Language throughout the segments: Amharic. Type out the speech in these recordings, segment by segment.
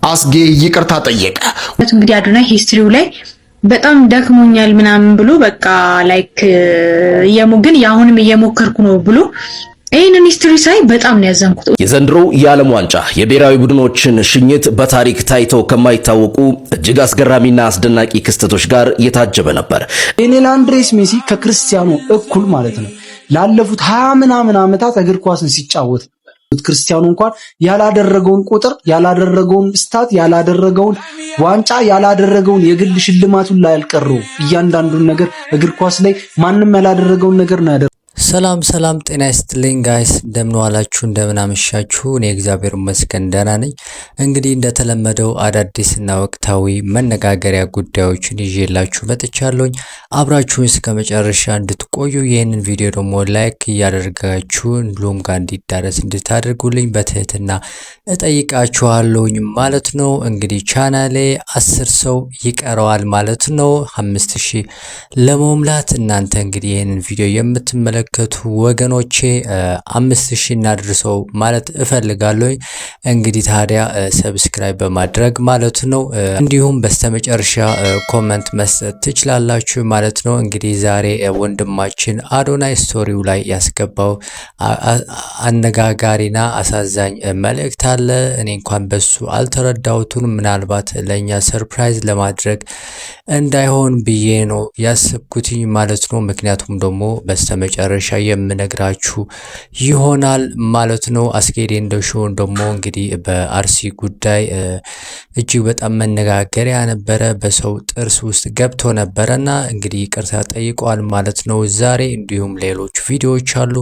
አስጌ ይቅርታ ጠየቀ። እንግዲህ አዶናይ ሂስትሪው ላይ በጣም ደክሞኛል ምናምን ብሎ በቃ ላይክ ግን ያሁንም እየሞከርኩ ነው ብሎ ይህንን ሂስትሪ ሳይ በጣም ነው ያዘንኩት። የዘንድሮው የዓለም ዋንጫ የብሔራዊ ቡድኖችን ሽኝት በታሪክ ታይተው ከማይታወቁ እጅግ አስገራሚና አስደናቂ ክስተቶች ጋር የታጀበ ነበር። ሊዮኔል አንድሬስ ሜሲ ከክርስቲያኖ እኩል ማለት ነው ላለፉት 20 ምናምን ዓመታት እግር ኳስን ሲጫወት ክርስቲያኖ እንኳን ያላደረገውን ቁጥር ያላደረገውን ስታት ያላደረገውን ዋንጫ ያላደረገውን የግል ሽልማቱን ላይ ያልቀረው እያንዳንዱን ነገር እግር ኳስ ላይ ማንም ያላደረገውን ነገር ነው ያደረገው። ሰላም ጤና ይስጥልኝ ጋይስ፣ እንደምን ዋላችሁ እንደምን አመሻችሁ። እኔ እግዚአብሔር ይመስገን ደህና ነኝ። እንግዲህ እንደተለመደው አዳዲስና ወቅታዊ መነጋገሪያ ጉዳዮችን ይዤላችሁ መጥቻለሁኝ። አብራችሁን እስከ መጨረሻ እንድትቆዩ ይህንን ቪዲዮ ደግሞ ላይክ እያደረጋችሁ ሁሉም ጋር እንዲዳረስ እንድታደርጉልኝ በትህትና እጠይቃችኋለሁኝ ማለት ነው። እንግዲህ ቻናሌ 10 ሰው ይቀረዋል ማለት ነው 5000 ለመሙላት። እናንተ እንግዲህ ይህንን ቪዲዮ የምትመለከቱ ወገኖቼ 5000 እናድርሰው ማለት እፈልጋለሁ። እንግዲህ ታዲያ ሰብስክራይብ በማድረግ ማለት ነው። እንዲሁም በስተመጨረሻ ኮሜንት መስጠት ትችላላችሁ ማለት ነው። እንግዲህ ዛሬ ወንድማችን አዶናይ ስቶሪው ላይ ያስገባው አነጋጋሪና አሳዛኝ መልእክት አለ። እኔ እንኳን በሱ አልተረዳሁትም። ምናልባት ለኛ ሰርፕራይዝ ለማድረግ እንዳይሆን ብዬ ነው ያስብኩትኝ ማለት ነው። ምክንያቱም ደግሞ በስተመጨረሻ የምነግራችሁ ይሆናል ማለት ነው። አስጌ ዴንደሾው ደግሞ እንግዲህ በአርሲ ጉዳይ እጅግ በጣም መነጋገሪያ ነበረ። በሰው ጥርስ ውስጥ ገብቶ ነበረና እንግዲህ ይቅርታ ጠይቋል ማለት ነው ዛሬ። እንዲሁም ሌሎች ቪዲዮዎች አሉ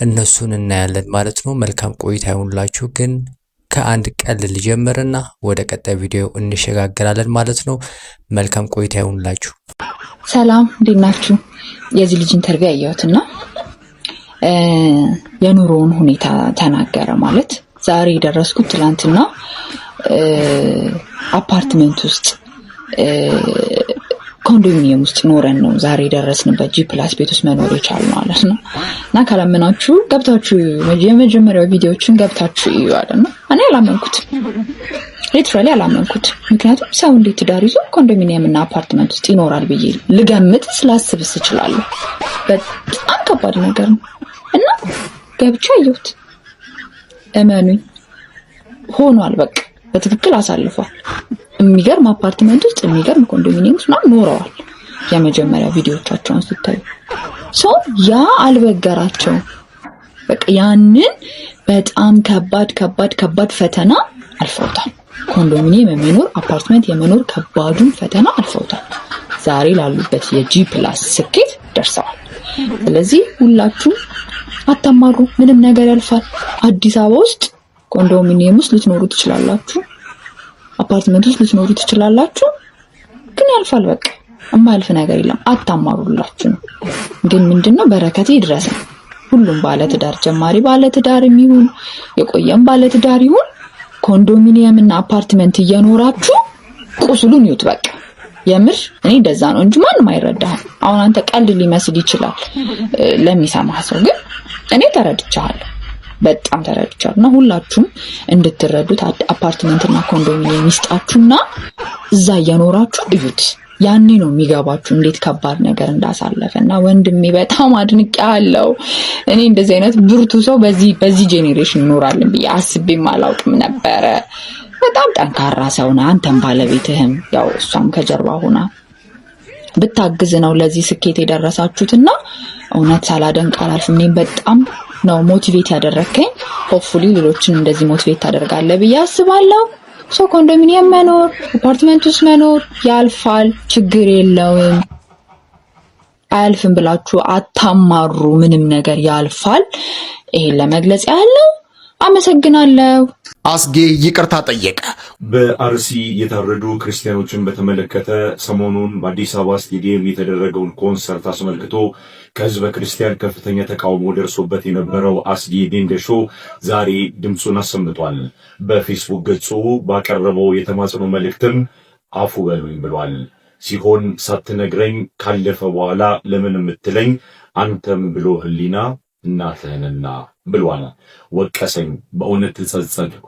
እነሱን እናያለን ማለት ነው። መልካም ቆይታ ይሁንላችሁ። ግን ከአንድ ቀልድ ልጀምርና ወደ ቀጣይ ቪዲዮ እንሸጋገራለን ማለት ነው። መልካም ቆይታ ይሁንላችሁ። ሰላም እንዴት ናችሁ? የዚህ ልጅ ኢንተርቪው ያየሁትና የኑሮውን ሁኔታ ተናገረ ማለት ዛሬ የደረስኩት ትላንትና አፓርትመንት ውስጥ ኮንዶሚኒየም ውስጥ ኖረን ነው ዛሬ ደረስንበት G+ ቤት ውስጥ መኖር የቻልነው ማለት ነው። እና ካላመናችሁ ገብታችሁ የመጀመሪያው ቪዲዮዎችን ገብታችሁ እዩ አለና እኔ ሊትራሊ አላመንኩት። ምክንያቱም ሰው እንዴት ትዳር ይዞ ኮንዶሚኒየም እና አፓርትመንት ውስጥ ይኖራል ብዬ ልገምት ስላስብስ እችላለሁ። በጣም ከባድ ነገር ነው እና ገብቼ አየሁት። እመኑኝ ሆኗል። በቃ በትክክል አሳልፏል። የሚገርም አፓርትመንት ውስጥ የሚገርም ኮንዶሚኒየም ውስጥ ኖረዋል። የመጀመሪያ ቪዲዮዎቻቸውን ስታዩ ሰው ያ አልበገራቸው። በቃ ያንን በጣም ከባድ ፈተና አልፈውታል። ኮንዶሚኒየም የመኖር አፓርትመንት የመኖር ከባዱን ፈተና አልፈውታል። ዛሬ ላሉበት የG+ ስኬት ደርሰዋል። ስለዚህ ሁላችሁም አታማሩ። ምንም ነገር ያልፋል። አዲስ አበባ ውስጥ ኮንዶሚኒየም ውስጥ ልትኖሩ ትችላላችሁ፣ አፓርትመንት ውስጥ ልትኖሩ ትችላላችሁ፣ ግን ያልፋል። በቃ የማያልፍ ነገር የለም። አታማሩላችሁ ነው። ግን ምንድነው በረከቴ ድረስ ሁሉም ባለትዳር ጀማሪ ባለትዳር ይሁን የቆየም ባለትዳር ይሁን ኮንዶሚኒየም እና አፓርትመንት እየኖራችሁ ቁስሉን ይውጥ። በቃ የምር እኔ እንደዛ ነው እንጂ ማንም አይረዳህም። አሁን አንተ ቀልድ ሊመስል ይችላል ለሚሰማህ ሰው፣ ግን እኔ ተረድቻለሁ፣ በጣም ተረድቻለሁ። እና ሁላችሁም እንድትረዱት አፓርትመንት እና ኮንዶሚኒየም ይስጣችሁና እዛ እየኖራችሁ እዩት። ያኔ ነው የሚገባችሁ እንዴት ከባድ ነገር እንዳሳለፈና ወንድሜ በጣም አድንቄያለሁ። እኔ እንደዚህ አይነት ብርቱ ሰው በዚህ ጄኔሬሽን ይኖራልን ብዬ አስቤም አላውቅም ነበረ። በጣም ጠንካራ ሰው ነህ። አንተም ባለቤትህም ያው እሷም ከጀርባ ሆና ብታግዝ ነው ለዚህ ስኬት የደረሳችሁትና እውነት ሳላደንቅ አላልፍም። እኔም በጣም ነው ሞቲቬት ያደረከኝ። ሆፕፉሊ ሌሎችን እንደዚህ ሞቲቬት ታደርጋለህ ብዬ አስባለሁ። ሰው ኮንዶሚኒየም መኖር አፓርትመንት ውስጥ መኖር ያልፋል፣ ችግር የለውም። አያልፍም ብላችሁ አታማሩ። ምንም ነገር ያልፋል። ይሄን ለመግለጽ ያለው አመሰግናለሁ። አስጌ ይቅርታ ጠየቀ። በአርሲ የታረዱ ክርስቲያኖችን በተመለከተ ሰሞኑን በአዲስ አበባ ስቴዲየም የተደረገውን ኮንሰርት አስመልክቶ ከህዝበ ክርስቲያን ከፍተኛ ተቃውሞ ደርሶበት የነበረው አስጌ ዴንደሾው ዛሬ ድምፁን አሰምቷል። በፌስቡክ ገጹ ባቀረበው የተማጽኖ መልእክትም አፉ በሉኝ ብሏል። ሲሆን ሳትነግረኝ ካለፈ በኋላ ለምን የምትለኝ አንተም ብሎ ህሊና እናትህንና ብሏል። ወቀሰኝ፣ በእውነት ተጸጸትኩ።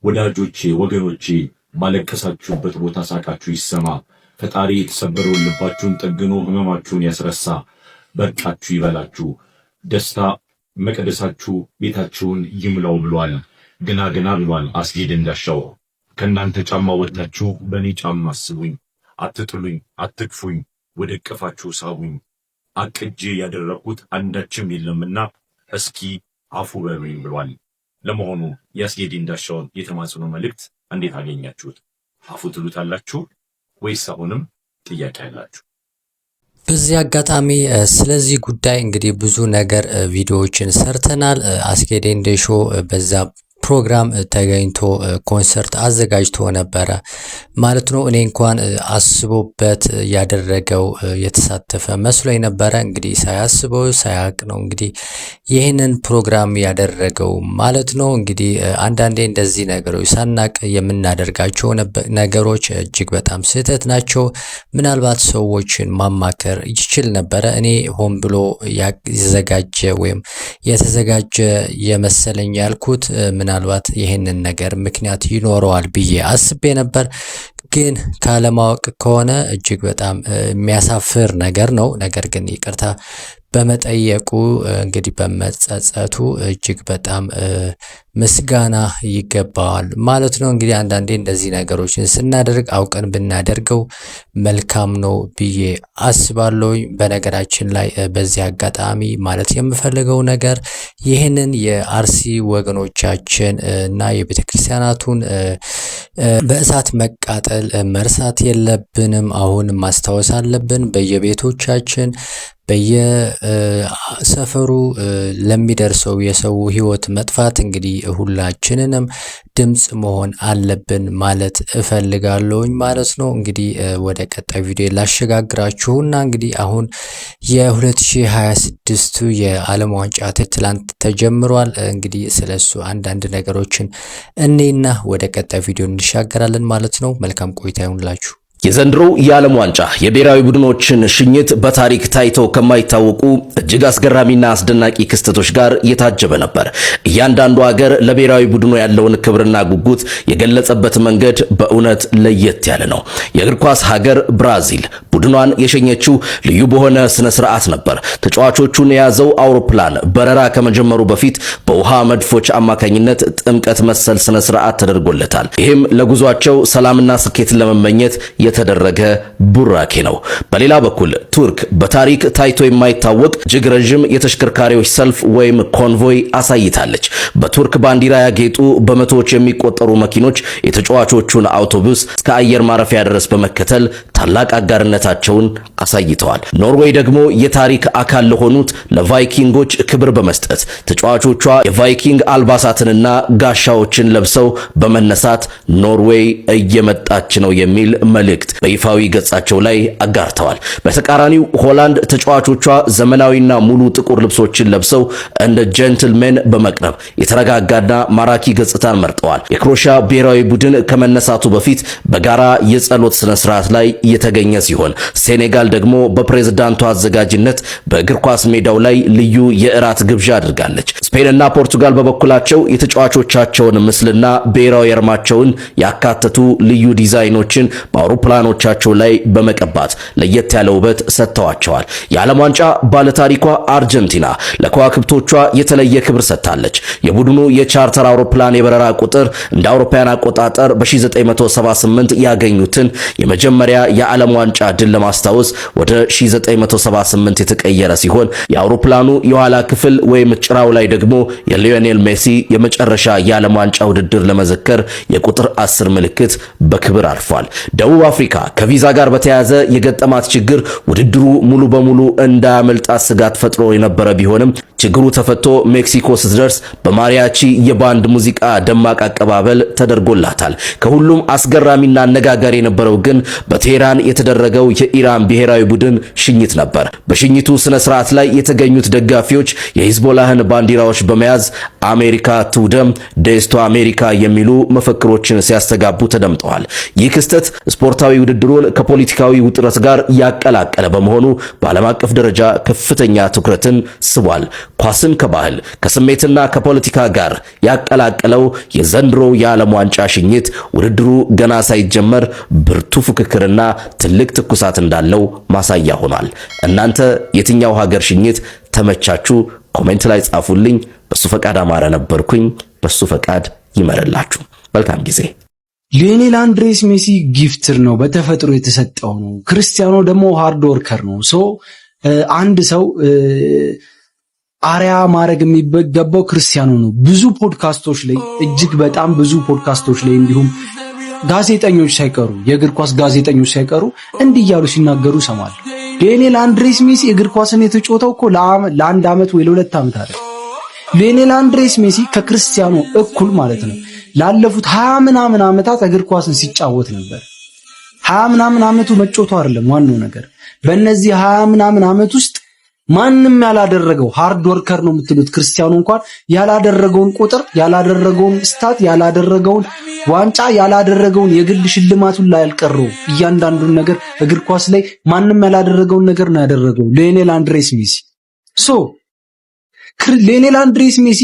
ወዳጆቼ፣ ወገኖቼ ባለቀሳችሁበት ቦታ ሳቃችሁ ይሰማ። ፈጣሪ የተሰበረውን ልባችሁን ጠግኖ ህመማችሁን ያስረሳ። በርቃችሁ ይበላችሁ። ደስታ መቅደሳችሁ ቤታችሁን ይምላው ብሏል። ግና ብሏል አስጌ ደንዳሻው። ከእናንተ ጫማ ወጥታችሁ በእኔ ጫማ አስቡኝ። አትጥሉኝ፣ አትግፉኝ፣ ወደ እቅፋችሁ ሳቡኝ። አቅጄ ያደረኩት አንዳችም የለምና እስኪ አፉ በሉኝ ብሏል። ለመሆኑ የአስጌ ደንዳሻውን የተማጽኖ መልእክት እንዴት አገኛችሁት? አፉ ትሉታላችሁ ወይስ አሁንም ጥያቄ አላችሁ? በዚህ አጋጣሚ ስለዚህ ጉዳይ እንግዲህ ብዙ ነገር ቪዲዮዎችን ሰርተናል። አስጌ ደንዳሾ በዛ ፕሮግራም ተገኝቶ ኮንሰርት አዘጋጅቶ ነበረ ማለት ነው። እኔ እንኳን አስቦበት ያደረገው የተሳተፈ መስሎኝ ነበረ። እንግዲህ ሳያስበው ሳያቅ ነው እንግዲህ ይህንን ፕሮግራም ያደረገው ማለት ነው። እንግዲህ አንዳንዴ እንደዚህ ነገሮች ሳናቅ የምናደርጋቸው ነገሮች እጅግ በጣም ስህተት ናቸው። ምናልባት ሰዎችን ማማከር ይችል ነበረ። እኔ ሆን ብሎ ያዘጋጀ ወይም የተዘጋጀ የመሰለኝ ያልኩት ምናልባት ይህንን ነገር ምክንያት ይኖረዋል ብዬ አስቤ ነበር። ግን ካለማወቅ ከሆነ እጅግ በጣም የሚያሳፍር ነገር ነው። ነገር ግን ይቅርታ በመጠየቁ እንግዲህ በመጸጸቱ እጅግ በጣም ምስጋና ይገባዋል ማለት ነው። እንግዲህ አንዳንዴ እንደዚህ ነገሮችን ስናደርግ አውቀን ብናደርገው መልካም ነው ብዬ አስባለሁ። በነገራችን ላይ በዚህ አጋጣሚ ማለት የምፈልገው ነገር ይህንን የአርሲ ወገኖቻችን እና የቤተክርስቲያናቱን በእሳት መቃጠል መርሳት የለብንም። አሁን ማስታወስ አለብን። በየቤቶቻችን በየሰፈሩ ለሚደርሰው የሰው ሕይወት መጥፋት እንግዲህ ሁላችንንም ድምጽ መሆን አለብን ማለት እፈልጋለሁኝ ማለት ነው። እንግዲህ ወደ ቀጣይ ቪዲዮ ላሸጋግራችሁና እንግዲህ አሁን የ2026 የዓለም ዋንጫ ትላንት ተጀምሯል። እንግዲህ ስለሱ አንዳንድ ነገሮችን እኔና ወደ ቀጣይ ቪዲዮ እንሻገራለን ማለት ነው። መልካም ቆይታ ይሁንላችሁ። የዘንድሮው የዓለም ዋንጫ የብሔራዊ ቡድኖችን ሽኝት በታሪክ ታይተው ከማይታወቁ እጅግ አስገራሚና አስደናቂ ክስተቶች ጋር የታጀበ ነበር። እያንዳንዱ ሀገር ለብሔራዊ ቡድኑ ያለውን ክብርና ጉጉት የገለጸበት መንገድ በእውነት ለየት ያለ ነው። የእግር ኳስ ሀገር ብራዚል ቡድኗን የሸኘችው ልዩ በሆነ ስነ ስርዓት ነበር። ተጫዋቾቹን የያዘው አውሮፕላን በረራ ከመጀመሩ በፊት በውሃ መድፎች አማካኝነት ጥምቀት መሰል ስነ ስርዓት ተደርጎለታል። ይህም ለጉዟቸው ሰላምና ስኬትን ለመመኘት የተደረገ ቡራኬ ነው። በሌላ በኩል ቱርክ በታሪክ ታይቶ የማይታወቅ እጅግ ረዥም የተሽከርካሪዎች ሰልፍ ወይም ኮንቮይ አሳይታለች። በቱርክ ባንዲራ ያጌጡ በመቶዎች የሚቆጠሩ መኪኖች የተጫዋቾቹን አውቶቡስ እስከ አየር ማረፊያ ድረስ በመከተል ታላቅ አጋርነታቸውን አሳይተዋል። ኖርዌይ ደግሞ የታሪክ አካል ለሆኑት ለቫይኪንጎች ክብር በመስጠት ተጫዋቾቿ የቫይኪንግ አልባሳትንና ጋሻዎችን ለብሰው በመነሳት ኖርዌይ እየመጣች ነው የሚል መልእክት በይፋዊ ገጻቸው ላይ አጋርተዋል። በተቃራኒው ሆላንድ ተጫዋቾቿ ዘመናዊና ሙሉ ጥቁር ልብሶችን ለብሰው እንደ ጀንትልሜን በመቅረብ የተረጋጋና ማራኪ ገጽታን መርጠዋል። የክሮኤሺያ ብሔራዊ ቡድን ከመነሳቱ በፊት በጋራ የጸሎት ስነ ስርዓት ላይ የተገኘ ሲሆን ሴኔጋል ደግሞ በፕሬዝዳንቱ አዘጋጅነት በእግር ኳስ ሜዳው ላይ ልዩ የእራት ግብዣ አድርጋለች። ስፔንና ፖርቱጋል በበኩላቸው የተጫዋቾቻቸውን ምስልና ብሔራዊ አርማቸውን ያካተቱ ልዩ ዲዛይኖችን በአውሮፕላኖቻቸው ላይ በመቀባት ለየት ያለ ውበት ሰጥተዋቸዋል። የዓለም ዋንጫ ባለታሪኳ አርጀንቲና ለከዋክብቶቿ የተለየ ክብር ሰጥታለች። የቡድኑ የቻርተር አውሮፕላን የበረራ ቁጥር እንደ አውሮፓውያን አቆጣጠር በ1978 ያገኙትን የመጀመሪያ የዓለም ዋንጫ ድል ለማስታወስ ወደ 1978 የተቀየረ ሲሆን የአውሮፕላኑ የኋላ ክፍል ወይም ጭራው ላይ ደግሞ የሊዮኔል ሜሲ የመጨረሻ የዓለም ዋንጫ ውድድር ለመዘከር የቁጥር 10 ምልክት በክብር አርፏል። ደቡብ አፍሪካ ከቪዛ ጋር በተያያዘ የገጠማት ችግር ውድድሩ ሙሉ በሙሉ እንዳያመልጣት ስጋት ፈጥሮ የነበረ ቢሆንም ችግሩ ተፈቶ ሜክሲኮ ስትደርስ በማሪያቺ የባንድ ሙዚቃ ደማቅ አቀባበል ተደርጎላታል። ከሁሉም አስገራሚና አነጋጋሪ የነበረው ግን በቴህራን በኢራን የተደረገው የኢራን ብሔራዊ ቡድን ሽኝት ነበር። በሽኝቱ ስነ ስርዓት ላይ የተገኙት ደጋፊዎች የሂዝቦላህን ባንዲራዎች በመያዝ አሜሪካ ትውደም፣ ደስቶ አሜሪካ የሚሉ መፈክሮችን ሲያስተጋቡ ተደምጠዋል። ይህ ክስተት ስፖርታዊ ውድድሩን ከፖለቲካዊ ውጥረት ጋር ያቀላቀለ በመሆኑ በዓለም አቀፍ ደረጃ ከፍተኛ ትኩረትን ስቧል። ኳስን ከባህል ከስሜትና ከፖለቲካ ጋር ያቀላቀለው የዘንድሮው የዓለም ዋንጫ ሽኝት ውድድሩ ገና ሳይጀመር ብርቱ ፉክክርና ትልቅ ትኩሳት እንዳለው ማሳያ ሆኗል። እናንተ የትኛው ሀገር ሽኝት ተመቻችሁ? ኮሜንት ላይ ጻፉልኝ። በሱ ፈቃድ አማረ ነበርኩኝ። በሱ ፈቃድ ይመረላችሁ። መልካም ጊዜ። ሊዮኔል አንድሬስ ሜሲ ጊፍትር ነው፣ በተፈጥሮ የተሰጠው ነው። ክርስቲያኖ ደግሞ ሃርድ ወርከር ነው። አንድ ሰው አሪያ ማድረግ የሚገባው ክርስቲያኖ ነው። ብዙ ፖድካስቶች ላይ እጅግ በጣም ብዙ ፖድካስቶች ላይ እንዲሁም ጋዜጠኞች ሳይቀሩ የእግር ኳስ ጋዜጠኞች ሳይቀሩ እንዲህ እያሉ ሲናገሩ ሰማል። ሊዮኔል አንድሬስ ሜሲ እግር ኳስን የተጫወተው እኮ ለአንድ ዓመት ወይ ለሁለት ዓመት አይደል። ሊዮኔል አንድሬስ ሜሲ ከክርስቲያኖ እኩል ማለት ነው ላለፉት 20 ምናምን ዓመታት እግር ኳስን ሲጫወት ነበር። 20 ምናምን ዓመቱ መጫወቱ አይደለም ዋናው ነገር። በእነዚህ 20 ምናምን ዓመት ውስጥ ማንም ያላደረገው ሃርድ ወርከር ነው የምትሉት ክርስቲያኖ እንኳን ያላደረገውን ቁጥር፣ ያላደረገውን ስታት፣ ያላደረገውን ዋንጫ፣ ያላደረገውን የግል ሽልማቱን ላይ ያልቀረው እያንዳንዱን ነገር እግር ኳስ ላይ ማንም ያላደረገውን ነገር ነው ያደረገው ሊዮኔል አንድሬስ ሜሲ። ሊዮኔል አንድሬስ ሜሲ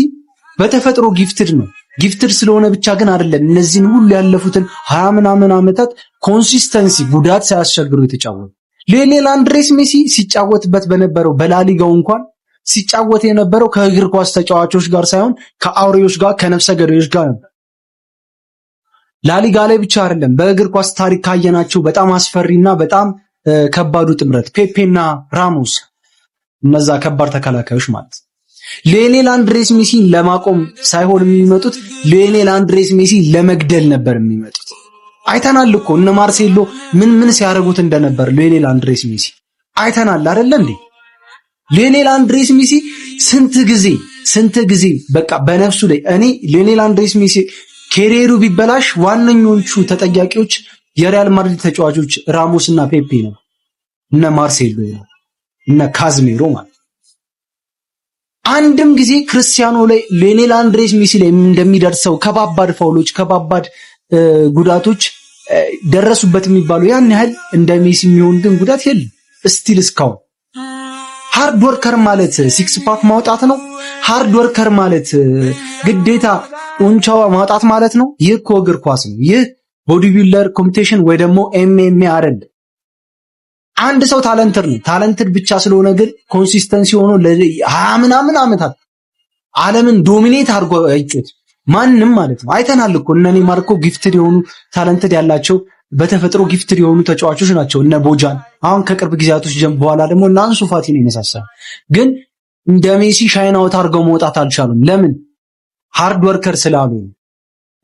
በተፈጥሮ ጊፍትድ ነው። ጊፍትድ ስለሆነ ብቻ ግን አይደለም እነዚህን ሁሉ ያለፉትን 20 ምናምን ዓመታት ኮንሲስተንሲ ጉዳት ሳያስቸግሩ የተጫወተ ሊዮኔል አንድሬስ ሜሲ ሲጫወትበት በነበረው በላሊጋው እንኳን ሲጫወት የነበረው ከእግር ኳስ ተጫዋቾች ጋር ሳይሆን ከአውሬዎች ጋር ከነፍሰ ገዳዮች ጋር ነበር። ላሊጋ ላይ ብቻ አይደለም በእግር ኳስ ታሪክ ካየናቸው በጣም አስፈሪና በጣም ከባዱ ጥምረት ፔፔና ራሞስ፣ እነዛ ከባድ ተከላካዮች ማለት ሊዮኔል አንድሬስ ሜሲ ለማቆም ሳይሆን የሚመጡት ሊዮኔል አንድሬስ ሜሲ ለመግደል ነበር የሚመጡት። አይተናል እኮ እነ ማርሴሎ ምን ሲያደርጉት እንደነበር ሊዮኔል አንድሬስ ሜሲ አይተናል አይደል እንዴ? ሊዮኔል አንድሬስ ሜሲ ስንት ጊዜ በቃ በነፍሱ ላይ እኔ ሊዮኔል አንድሬስ ሜሲ ኬሪየሩ ቢበላሽ ዋነኞቹ ተጠያቂዎች የሪያል ማድሪድ ተጫዋቾች ራሞስ እና ፔፔ ነው፣ እነ ማርሴሎ ነው፣ እነ ካዝሜሮ ማለት። አንድም ጊዜ ክርስቲያኖ ላይ ሊዮኔል አንድሬስ ሜሲ ላይ እንደሚደርሰው ከባባድ ፋውሎች ከባባድ ጉዳቶች ደረሱበት የሚባለው ያን ያህል እንደ ሜሲ የሚሆን ግን ጉዳት የለም ስቲል እስካሁን። ሃርድ ወርከር ማለት ሲክስ ፓክ ማውጣት ነው። ሃርድ ወርከር ማለት ግዴታ ጡንቻዋ ማውጣት ማለት ነው። ይህ እኮ እግር ኳስ ነው። ይህ ቦዲ ቢልደር ኮምፒቲሽን ወይ ደግሞ ኤምኤምኤ አይደል። አንድ ሰው ታለንትድ ነው። ታለንትድ ብቻ ስለሆነ ግን ኮንሲስተንሲ ሆኖ ለ20 ምናምን ዓመታት ዓለምን ዶሚኔት አድርጎ አይጮት ማንም ማለት ነው። አይተናል እኮ እነ ኔይማር እኮ ጊፍትድ የሆኑ ታለንትድ ያላቸው በተፈጥሮ ጊፍትድ የሆኑ ተጫዋቾች ናቸው። እነ ቦጃን አሁን ከቅርብ ጊዜያቶች በኋላ ደግሞ እና አንሱ ፋቲ ነው የነሳሳው። ግን እንደ ሜሲ ሻይን አውት አድርገው መውጣት አልቻሉም። ለምን? ሃርድ ወርከር ስላሉ፣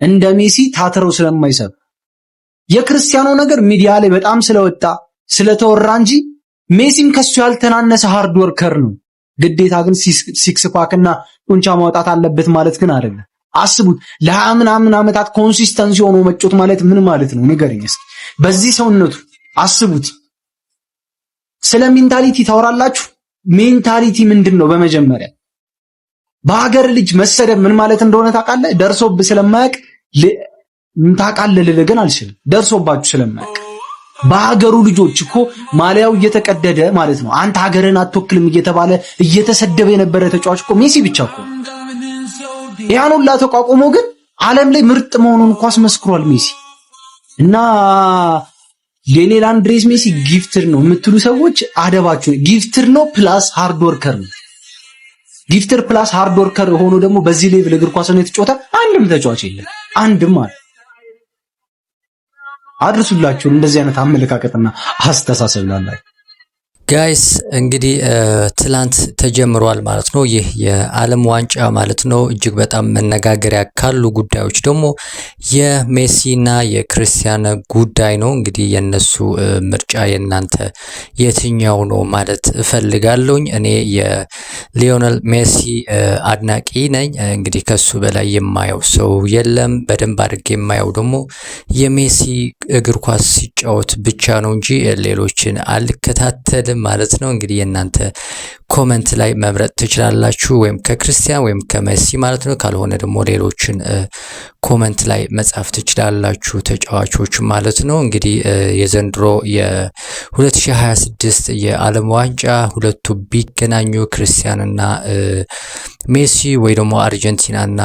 እንደ ሜሲ ታትረው ስለማይሰሩ። የክርስቲያኖ ነገር ሚዲያ ላይ በጣም ስለወጣ ስለተወራ እንጂ ሜሲም ከሱ ያልተናነሰ ሃርድ ወርከር ነው። ግዴታ ግን ሲክስ ፓክ እና ጡንቻ ማውጣት አለበት ማለት ግን አይደለም። አስቡት ለ20 ምናምን ዓመታት ኮንሲስተንሲ ሆኖ መጮት ማለት ምን ማለት ነው? ንገረኝ እስኪ። በዚህ ሰውነቱ አስቡት። ስለ ሜንታሊቲ ታወራላችሁ። ሜንታሊቲ ምንድነው? በመጀመሪያ በሀገር ልጅ መሰደብ ምን ማለት እንደሆነ ታውቃለህ? ደርሶብህ ስለማያውቅ ታውቃለህ። ግን አልችልም ደርሶባችሁ ስለማያውቅ በሀገሩ ልጆች እኮ ማሊያው እየተቀደደ ማለት ነው አንተ ሀገርን አትወክልም እየተባለ እየተሰደበ የነበረ ተጫዋች እኮ ሜሲ ብቻ እኮ። ያን ሁላ ተቋቁሞ ግን ዓለም ላይ ምርጥ መሆኑን እኮ አስመስክሯል ሜሲ። እና ሊዮኔል አንድሬስ ሜሲ ጊፍትድ ነው የምትሉ ሰዎች አደባችሁ። ጊፍትድ ነው ፕላስ ሃርድ ወርከር ነው። ጊፍትድ ፕላስ ሃርድ ወርከር ሆኖ ደግሞ በዚህ ሌቭል እግር ኳስ ነው የተጫወተ አንድም ተጫዋች የለም። አንድም ማለት አድርሱላችሁ እንደዚህ አይነት አመለካከትና አስተሳሰብ ላላችሁ ጋይስ እንግዲህ ትላንት ተጀምሯል ማለት ነው ይህ የዓለም ዋንጫ ማለት ነው። እጅግ በጣም መነጋገሪያ ካሉ ጉዳዮች ደግሞ የሜሲና የክርስቲያን ጉዳይ ነው። እንግዲህ የነሱ ምርጫ የናንተ የትኛው ነው ማለት እፈልጋለሁኝ። እኔ የሊዮኔል ሜሲ አድናቂ ነኝ። እንግዲህ ከሱ በላይ የማየው ሰው የለም። በደንብ አድርጌ የማየው ደግሞ የሜሲ እግር ኳስ ሲጫወት ብቻ ነው እንጂ ሌሎችን አልከታተልም ማለት ነው። እንግዲህ የናንተ ኮሜንት ላይ መምረጥ ትችላላችሁ፣ ወይም ከክርስቲያን ወይም ከሜሲ ማለት ነው። ካልሆነ ደግሞ ሌሎችን ኮሜንት ላይ መጻፍ ትችላላችሁ ተጫዋቾች ማለት ነው። እንግዲህ የዘንድሮ የ2026 የዓለም ዋንጫ ሁለቱ ቢገናኙ ክርስቲያንና ሜሲ ወይ ደግሞ አርጀንቲናና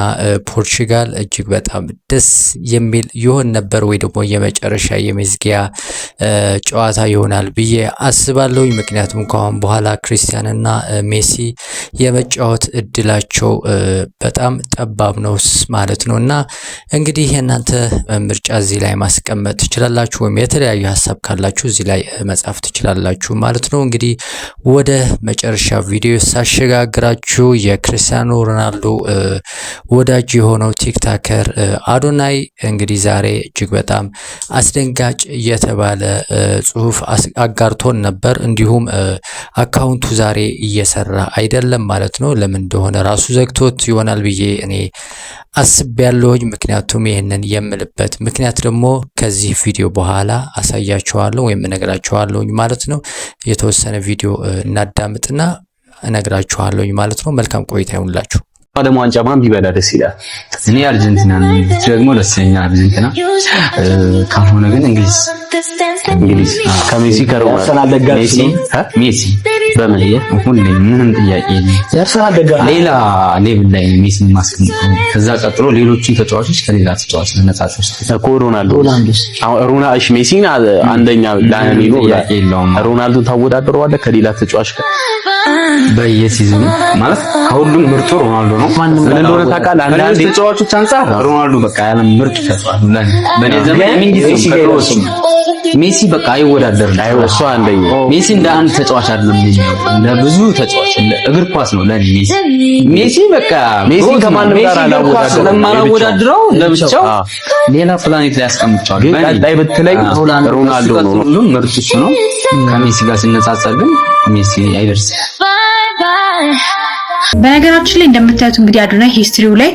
ፖርቹጋል እጅግ በጣም ደስ የሚል ይሆን ነበር፣ ወይ ደግሞ የመጨረሻ የመዝጊያ ጨዋታ ይሆናል ብዬ አስባለሁ። ምክንያቱም ከአሁን በኋላ ክርስቲያንና ሜሲ የመጫወት እድላቸው በጣም ጠባብ ነው ማለት ነውና እንግዲህ የናንተ ምርጫ እዚህ ላይ ማስቀመጥ ትችላላችሁ፣ ወይም የተለያዩ ሐሳብ ካላችሁ እዚህ ላይ መጻፍ ትችላላችሁ ማለት ነው። እንግዲህ ወደ መጨረሻ ቪዲዮ ሳሸጋግራችሁ የክርስቲያኖ ሮናልዶ ወዳጅ የሆነው ቲክቶከር አዶናይ እንግዲህ ዛሬ እጅግ በጣም አስደንጋጭ የተባለ ጽሁፍ አጋርቶን ነበር። እንዲሁም አካውንቱ ዛሬ እየሰራ አይደለም ማለት ነው። ለምን እንደሆነ ራሱ ዘግቶት ይሆናል ብዬ እኔ አስቤያለሁኝ። ምክንያቱም ይሄንን የምልበት ምክንያት ደግሞ ከዚህ ቪዲዮ በኋላ አሳያችኋለሁ ወይም እነግራችኋለሁኝ ማለት ነው። የተወሰነ ቪዲዮ እናዳምጥና እነግራችኋለሁኝ ማለት ነው። መልካም ቆይታ ይሁንላችሁ። ዓለም ዋንጫ ማን ቢበላ ደስ ይላል? እኔ አርጀንቲና ነኝ፣ ደግሞ ደስ ይለኛል አርጀንቲና። ካልሆነ ግን እንግሊዝ ከሜሲ ከሮናልዶ ሜሲ በምን ሁሌ ምንም ጥያቄ ሌላ ሌቭል ላይ ሜሲ ማስቀመጥ። ከዛ ቀጥሎ ሌሎችን ተጫዋቾች ከሌላ ተጫዋች ነጻጾች ሮናልዶ ሮናልዶ ሜሲን አንደኛ ላኔ ነው ሮናልዶ ታወዳድረዋለህ ከሌላ ተጫዋች ጋር በየሲዝኑ ማለት ከሁሉም ምርጡ ሮናልዶ ነው። ምን እንደሆነ ታውቃለህ? አንዳንድ ተጫዋቾች አንፃር ሮናልዶ በቃ ያለም ምርጥ ተጫዋች ነው። በኔ ዘመን ሜሲ በቃ አይወዳደርም። እሱ አንደኛ ሜሲ እንደ አንድ ተጫዋች አይደለም የሚያየው እንደ ብዙ ተጫዋች እግር ኳስ ነው ለኔ ሜሲ በቃ ሜሲ ከማንም ጋር አላወዳድረው ለብቻው ሌላ ፕላኔት ላይ ያስቀምጣል። ግን ቀጣይ ብትለይ ሮናልዶ ነው ሁሉም ምርጥ እሱ ነው። ከሜሲ ጋር ሲነጻጸር ግን ሜሲ አይደርስም። በነገራችን ላይ እንደምታዩት እንግዲህ አዶናይ ሂስትሪው ላይ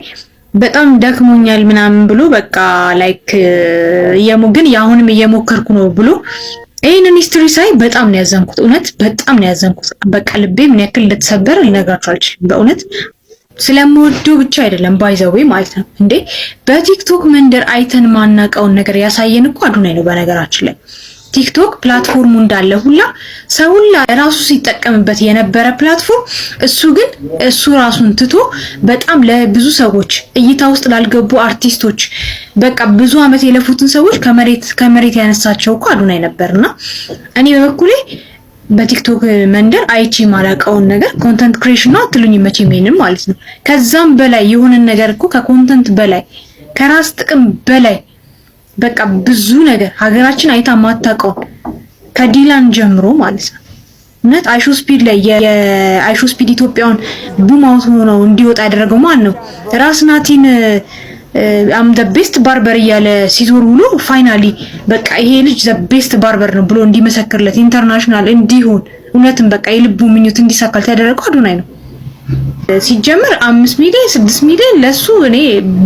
በጣም ደክሞኛል ምናምን ብሎ በቃ ላይክ ግን ያሁንም እየሞከርኩ ነው ብሎ ይሄንን ሂስትሪ ሳይ በጣም ነው ያዘንኩት። እውነት በጣም ነው ያዘንኩት። በቃ ልቤ ምን ያክል እንደተሰበረ ልነግራችሁ አልችልም። በእውነት ስለምወደው ብቻ አይደለም ባይዘዌ ማለት ነው። እንዴ በቲክቶክ መንደር አይተን ማናቀውን ነገር ያሳየን እኮ አዶናይ ነው። በነገራችን ላይ ቲክቶክ ፕላትፎርሙ እንዳለ ሁላ ሰው ሁላ ራሱ ሲጠቀምበት የነበረ ፕላትፎርም እሱ ራሱን ትቶ በጣም ለብዙ ሰዎች እይታ ውስጥ ላልገቡ አርቲስቶች በቃ ብዙ አመት የለፉትን ሰዎች ከመሬት ያነሳቸው እኮ አዶናይ ነበርና እኔ በበኩሌ በቲክቶክ መንደር አይቼ ማላቀውን ነገር ኮንተንት ክሬሽን ነው አትሉኝ መቼም ይሄንን ማለት ነው። ከዛም በላይ የሆነ ነገር እኮ ከኮንተንት በላይ ከራስ ጥቅም በላይ በቃ ብዙ ነገር ሀገራችን አይታ ማታቀው ከዲላን ጀምሮ ማለት ነው። እውነት አይሾ ስፒድ ላይ የአይሾ ስፒድ ኢትዮጵያውን ቡም አውት ሆኖ እንዲወጣ ያደረገው ማን ነው? ራስ ናቲን አም ዘ ቤስት ባርበር እያለ ሲዞር ውሎ ፋይናሊ በቃ ይሄ ልጅ ዘ ቤስት ባርበር ነው ብሎ እንዲመሰክርለት ኢንተርናሽናል እንዲሆን እውነትም በቃ የልቡ ምኞት እንዲሳካል ያደረገው አዶናይ ነው። ሲጀምር 5 ሚሊዮን 6 ሚሊዮን ለሱ እኔ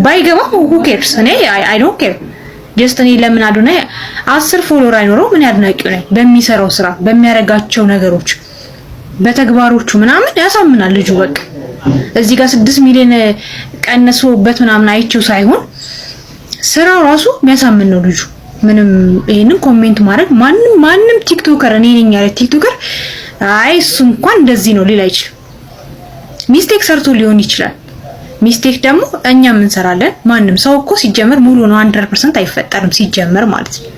ባይገባም who cares እኔ I don't care ጀስት እኔ ለምን አዶናይ 10 ፎሎወር አይኖረው? ምን ያድናቂው ነኝ። በሚሰራው ስራ በሚያረጋቸው ነገሮች በተግባሮቹ ምናምን ያሳምናል ልጁ። በቃ እዚህ ጋር 6 ሚሊዮን ቀነሶበት ምናምን አይቼው ሳይሆን ስራው ራሱ የሚያሳምን ነው ልጁ። ምንም ይሄንን ኮሜንት ማድረግ ማንም ቲክቶከር እኔ ነኝ ያለ ቲክቶከር አይ እሱ እንኳን እንደዚህ ነው ሊል አይችልም። ሚስቴክ ሰርቶ ሊሆን ይችላል። ሚስቴክ ደግሞ እኛም እንሰራለን። ማንም ሰው እኮ ሲጀመር ሙሉ ነው 100% አይፈጠርም ሲጀመር ማለት ነው።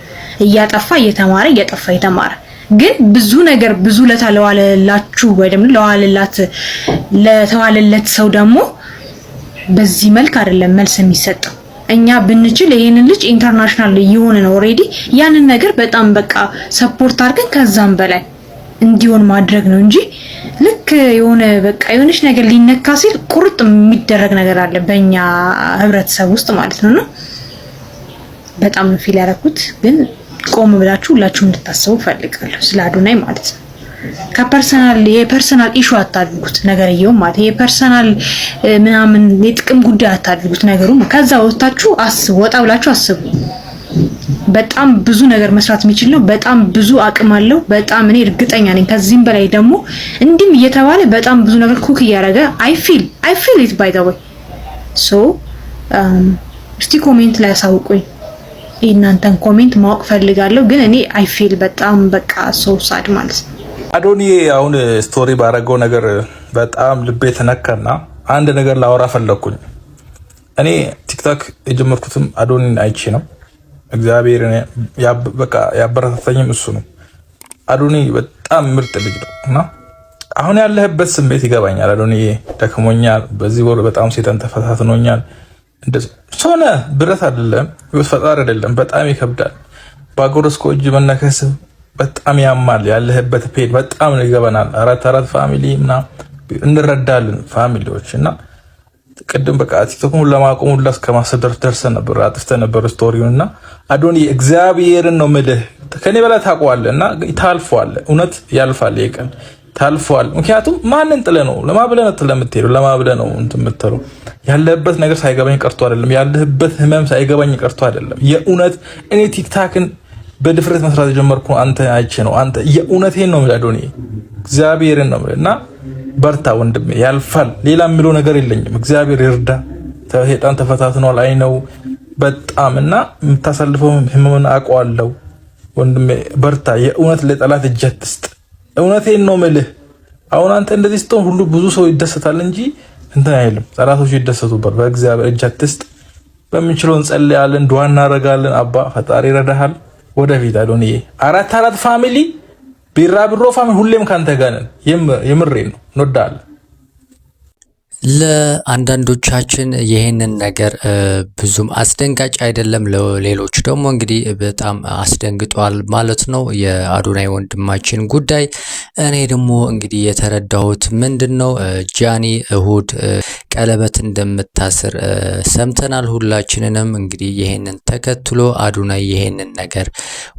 እያጠፋ እየተማረ እያጠፋ እየተማረ ግን ብዙ ነገር ብዙ ለታለዋለላችሁ ወይ ደግሞ ለተዋለለት ሰው ደግሞ በዚህ መልክ አይደለም መልስ የሚሰጠው። እኛ ብንችል ይሄንን ልጅ ኢንተርናሽናል የሆነ ነው ኦሬዲ ያንን ነገር በጣም በቃ ሰፖርት አድርገን ከዛም በላይ እንዲሆን ማድረግ ነው እንጂ ልክ የሆነ በቃ የሆነች ነገር ሊነካ ሲል ቁርጥ የሚደረግ ነገር አለ በእኛ ህብረተሰብ ውስጥ ማለት ነውና በጣም ነው ፊል ያደረኩት። ግን ቆም ብላችሁ ሁላችሁም እንድታስቡ ፈልጋለሁ ስለ አዶናይ ማለት ነው። የፐርሰናል ኢሹ አታድርጉት ነገርየው ማለት የፐርሰናል ምናምን የጥቅም ጉዳይ አታድርጉት ነገሩ። ከዛ ወጣችሁ ወጣ ብላችሁ አስቡ። በጣም ብዙ ነገር መስራት የሚችል ነው። በጣም ብዙ አቅም አለው። በጣም እኔ እርግጠኛ ነኝ ከዚህም በላይ ደግሞ እንዲም እየተባለ በጣም ብዙ ነገር ኩክ እያደረገ I feel it by the way so እስቲ ኮሜንት ላይ አሳውቁኝ። እናንተን ኮሜንት ማወቅ ፈልጋለሁ። ግን እኔ I feel በጣም በቃ so sad ማለት ነው። አዶኒ አሁን ስቶሪ ባረገው ነገር በጣም ልቤ ተነካና አንድ ነገር ላወራ ፈለኩኝ። እኔ ቲክቶክ የጀመርኩትም አዶኒን አይቼ ነው። እግዚአብሔር በቃ ያበረታታኝም እሱ ነው። አዶኒ በጣም ምርጥ ልጅ ነው እና አሁን ያለህበት ስሜት ይገባኛል። አዶኒ ደክሞኛል፣ በዚህ ወር በጣም ሴጣን ተፈታትኖኛል። እንደዚህ ሶነ ብረት አይደለም ፈጣሪ አይደለም፣ በጣም ይከብዳል። ባጎረስኮ እጅ መነከስ በጣም ያማል። ያለህበት ፔድ በጣም ነው ይገባናል። አራት ፋሚሊ እና እንረዳለን ፋሚሊዎች እና ቅድም በቃ ቲክቶክን ለማቆም ሁላ እስከማሰደር ደርሰን ነበር። አጥፍተን ነበር ስቶሪውን እና አዶኒ እግዚአብሔርን ነው የምልህ ከኔ በላይ ታውቀዋለህ እና ታልፈዋል። እውነት ያልፋል፣ ይቀን ታልፈዋል። ምክንያቱም ማንን ጥለህ ነው ለማብለህ ነው የምትሄደው? ለማብለህ ነው እንትን የምትለው። ያለህበት ነገር ሳይገባኝ ቀርቶ አይደለም፣ ያለህበት ህመም ሳይገባኝ ቀርቶ አይደለም። የእውነት እኔ ቲክታክን በድፍረት መስራት የጀመርኩ አንተ አይቼ ነው። አንተ የእውነቴን ነው የምልህ አዶኒ እግዚአብሔርን ነው የምልህ እና በርታ ወንድሜ፣ ያልፋል። ሌላ የምለው ነገር የለኝም። እግዚአብሔር ይርዳ። ሰይጣን ተፈታትኗል አይ ነው በጣም እና የምታሳልፈው ህመምን አውቀዋለሁ ወንድሜ፣ በርታ። የእውነት ለጠላት እጅ አትስጥ። እውነቴን ነው የምልህ። አሁን አንተ እንደዚህ ስትሆን ሁሉ ብዙ ሰው ይደሰታል እንጂ እንትን አይልም። ጠላቶች ይደሰቱበት። በእግዚአብሔር እጅ አትስጥ። በሚችለው እንጸልያለን፣ ዱዓ እናደርጋለን። አባ ፈጣሪ ይረዳሃል። ወደፊት አዶኒዬ አራት ፋሚሊ ቢራብሮ ፋሚሊ ሁሌም ካንተ ጋር ነን። የምሬን ነው እንወዳለን። ለአንዳንዶቻችን ይሄንን ነገር ብዙም አስደንጋጭ አይደለም፣ ለሌሎች ደግሞ እንግዲህ በጣም አስደንግጧል ማለት ነው የአዶናይ ወንድማችን ጉዳይ። እኔ ደግሞ እንግዲህ የተረዳሁት ምንድነው ጃኒ እሁድ ቀለበት እንደምታስር ሰምተናል ሁላችንንም። እንግዲህ ይሄንን ተከትሎ አዶናይ ይሄንን ነገር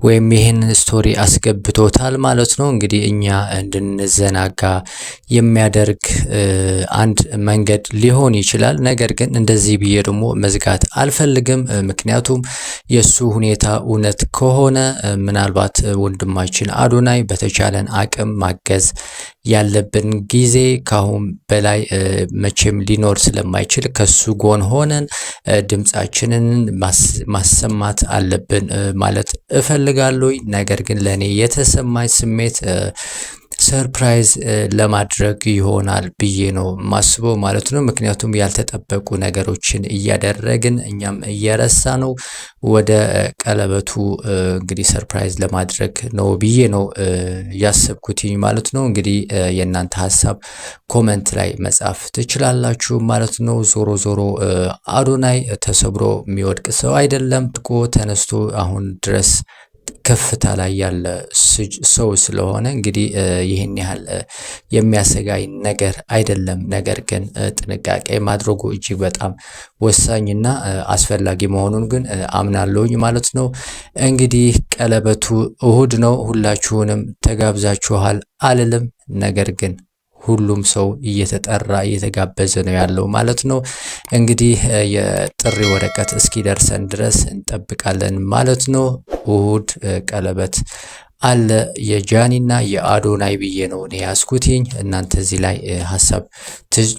ወይም ይሄንን ስቶሪ አስገብቶታል ማለት ነው። እንግዲህ እኛ እንድንዘናጋ የሚያደርግ አንድ መንገድ ሊሆን ይችላል። ነገር ግን እንደዚህ ብዬ ደግሞ መዝጋት አልፈልግም። ምክንያቱም የሱ ሁኔታ እውነት ከሆነ ምናልባት ወንድማችን አዶናይ በተቻለን አቅም ማገዝ ያለብን ጊዜ ካሁን በላይ መቼም ሊኖር ስለማይችል ከሱ ጎን ሆነን ድምጻችንን ማሰማት አለብን ማለት እፈልጋለሁ። ነገር ግን ለኔ የተሰማኝ ስሜት ሰርፕራይዝ ለማድረግ ይሆናል ብዬ ነው ማስበው ማለት ነው። ምክንያቱም ያልተጠበቁ ነገሮችን እያደረግን እኛም እየረሳ ነው ወደ ቀለበቱ እንግዲህ ሰርፕራይዝ ለማድረግ ነው ብዬ ነው ያሰብኩትኝ ማለት ነው። እንግዲህ የእናንተ ሀሳብ ኮሜንት ላይ መጻፍ ትችላላችሁ ማለት ነው። ዞሮ ዞሮ አዶናይ ተሰብሮ የሚወድቅ ሰው አይደለም። ጥቆ ተነስቶ አሁን ድረስ ከፍታ ላይ ያለ ሰው ስለሆነ እንግዲህ ይህን ያህል የሚያሰጋይ ነገር አይደለም። ነገር ግን ጥንቃቄ ማድረጉ እጅግ በጣም ወሳኝና አስፈላጊ መሆኑን ግን አምናለሁኝ ማለት ነው። እንግዲህ ቀለበቱ እሁድ ነው። ሁላችሁንም ተጋብዛችኋል አልልም። ነገር ግን ሁሉም ሰው እየተጠራ እየተጋበዘ ነው ያለው ማለት ነው። እንግዲህ የጥሪ ወረቀት እስኪደርሰን ድረስ እንጠብቃለን ማለት ነው። እሁድ ቀለበት አለ የጃኒና የአዶናይ ብዬ ነው እኔ ያስኩትኝ። እናንተ እዚህ ላይ ሀሳብ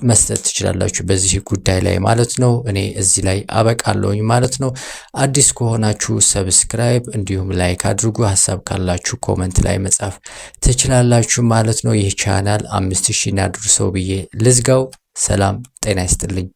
መስጠት ትችላላችሁ በዚህ ጉዳይ ላይ ማለት ነው። እኔ እዚህ ላይ አበቃለሁኝ ማለት ነው። አዲስ ከሆናችሁ ሰብስክራይብ እንዲሁም ላይክ አድርጉ። ሀሳብ ካላችሁ ኮመንት ላይ መጻፍ ትችላላችሁ ማለት ነው። ይህ ቻናል 5000 እናድርሰው ብዬ ልዝጋው። ሰላም ጤና ይስጥልኝ።